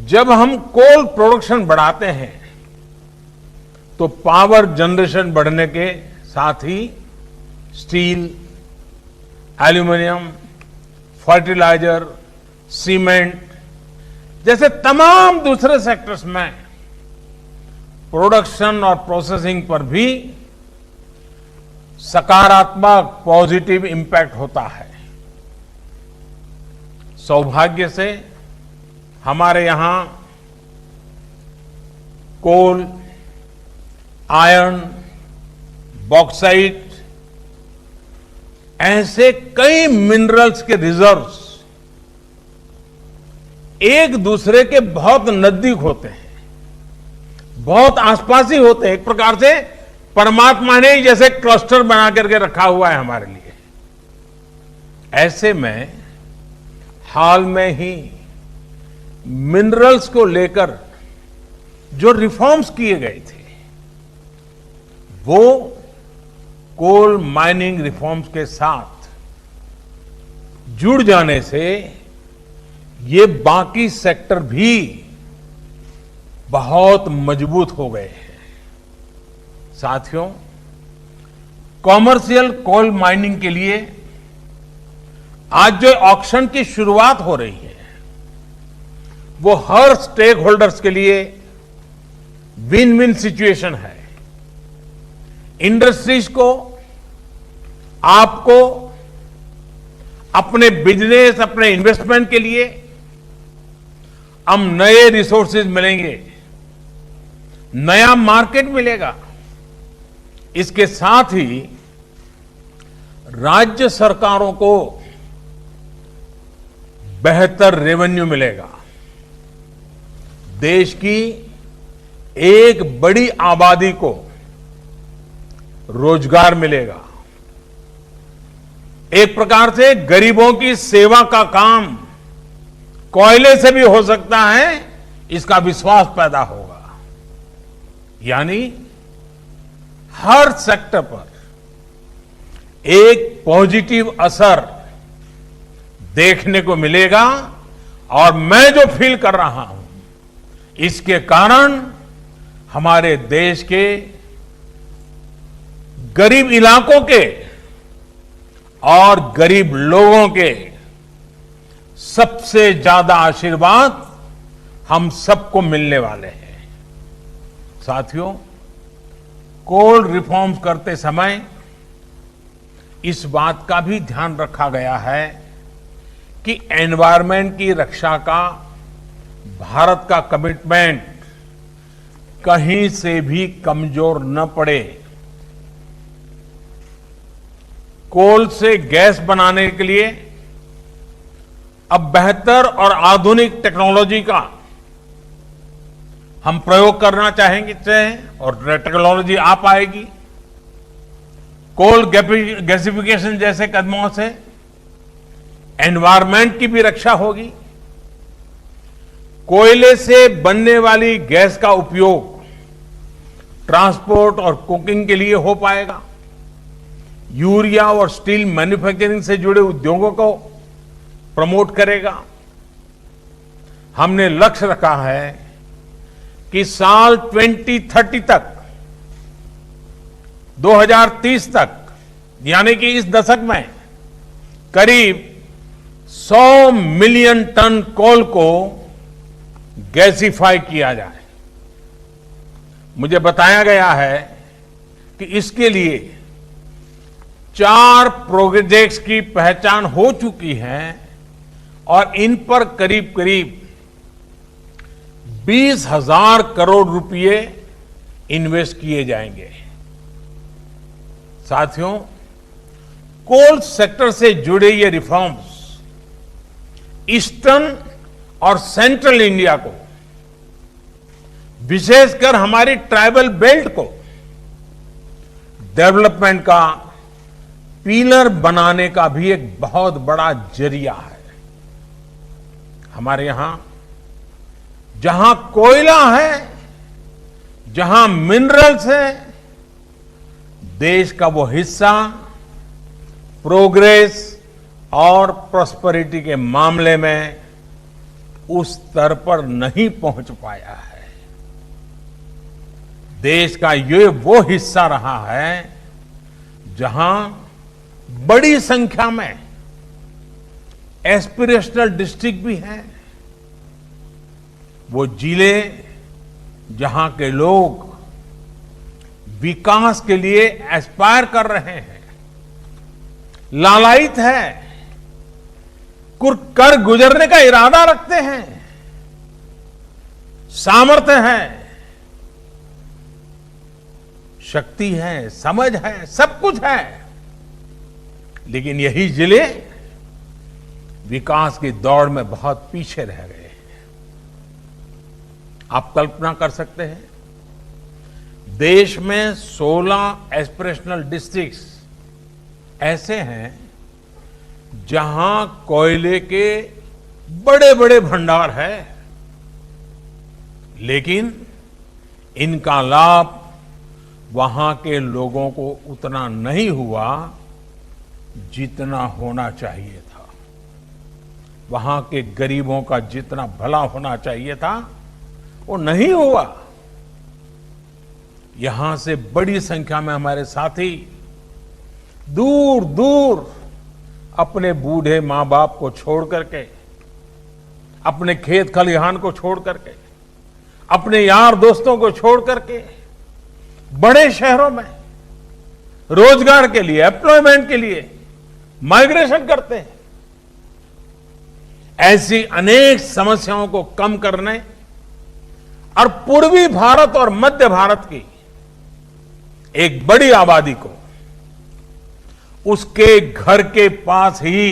जब हम coal production बढ़ाते हैं तो पावर जनरेशन बढ़ने के साथ ही स्टील, एल्यूमिनियम, फर्टिलाइजर, सीमेंट जैसे तमाम दूसरे सेक्टर्स में प्रोडक्शन और प्रोसेसिंग पर भी सकारात्मक पॉजिटिव इंपैक्ट होता है। सौभाग्य से हमारे यहां कोल, आयरन, बॉक्साइट ऐसे कई मिनरल्स के रिजर्व्स एक दूसरे के बहुत नजदीक होते हैं, बहुत आसपास ही होते हैं। एक प्रकार से परमात्मा ने जैसे क्लस्टर बना करके रखा हुआ है हमारे लिए। ऐसे में हाल में ही मिनरल्स को लेकर जो रिफॉर्म्स किए गए थे वो कोल माइनिंग रिफॉर्म्स के साथ जुड़ जाने से ये बाकी सेक्टर भी बहुत मजबूत हो गए हैं। साथियों, कॉमर्शियल कोल माइनिंग के लिए आज जो ऑक्शन की शुरुआत हो रही है वो हर स्टेक होल्डर्स के लिए विन विन सिचुएशन है। इंडस्ट्रीज को, आपको, अपने बिजनेस, अपने इन्वेस्टमेंट के लिए हम नए रिसोर्सेज मिलेंगे, नया मार्केट मिलेगा। इसके साथ ही राज्य सरकारों को बेहतर रेवेन्यू मिलेगा। देश की एक बड़ी आबादी को रोजगार मिलेगा। एक प्रकार से गरीबों की सेवा का काम कोयले से भी हो सकता है, इसका विश्वास पैदा होगा। यानी हर सेक्टर पर एक पॉजिटिव असर देखने को मिलेगा। और मैं जो फील कर रहा हूं, इसके कारण हमारे देश के गरीब इलाकों के और गरीब लोगों के सबसे ज्यादा आशीर्वाद हम सबको मिलने वाले हैं। साथियों, कोल रिफॉर्म्स करते समय इस बात का भी ध्यान रखा गया है कि एनवायरनमेंट की रक्षा का भारत का कमिटमेंट कहीं से भी कमजोर न पड़े। कोल से गैस बनाने के लिए अब बेहतर और आधुनिक टेक्नोलॉजी का हम प्रयोग करना चाहेंगे और टेक्नोलॉजी आ पाएगी। कोल गैसिफिकेशन जैसे कदमों से एनवायरनमेंट की भी रक्षा होगी। कोयले से बनने वाली गैस का उपयोग ट्रांसपोर्ट और कुकिंग के लिए हो पाएगा। यूरिया और स्टील मैन्युफैक्चरिंग से जुड़े उद्योगों को प्रमोट करेगा। हमने लक्ष्य रखा है कि साल 2030 तक, 2030 तक, यानी कि इस दशक में करीब 100 मिलियन टन कोल को गैसिफाई किया जाए। मुझे बताया गया है कि इसके लिए 4 प्रोजेक्ट्स की पहचान हो चुकी है और इन पर करीब करीब 20,000 करोड़ रुपए इन्वेस्ट किए जाएंगे। साथियों, कोल सेक्टर से जुड़े ये रिफॉर्म्स ईस्टर्न और सेंट्रल इंडिया को, विशेषकर हमारी ट्राइबल बेल्ट को डेवलपमेंट का पिलर बनाने का भी एक बहुत बड़ा जरिया है। हमारे यहां जहां कोयला है, जहां मिनरल्स है, देश का वो हिस्सा प्रोग्रेस और प्रॉस्पेरिटी के मामले में उस स्तर पर नहीं पहुंच पाया है। देश का ये वो हिस्सा रहा है जहां बड़ी संख्या में एस्पिरेशनल डिस्ट्रिक्ट भी हैं। वो जिले जहां के लोग विकास के लिए एस्पायर कर रहे हैं, लालायित है, कर गुजरने का इरादा रखते हैं, सामर्थ्य है, शक्ति है, समझ है, सब कुछ है, लेकिन यही जिले विकास की दौड़ में बहुत पीछे रह गए हैं। आप कल्पना कर सकते हैं, देश में 16 एस्पिरेशनल डिस्ट्रिक्ट्स ऐसे हैं जहां कोयले के बड़े बड़े भंडार है, लेकिन इनका लाभ वहां के लोगों को उतना नहीं हुआ जितना होना चाहिए था। वहां के गरीबों का जितना भला होना चाहिए था वो नहीं हुआ। यहां से बड़ी संख्या में हमारे साथी दूर दूर अपने बूढ़े मां बाप को छोड़ करके, अपने खेत खलिहान को छोड़ करके, अपने यार दोस्तों को छोड़ करके बड़े शहरों में रोजगार के लिए, एम्प्लॉयमेंट के लिए माइग्रेशन करते हैं। ऐसी अनेक समस्याओं को कम करने और पूर्वी भारत और मध्य भारत की एक बड़ी आबादी को उसके घर के पास ही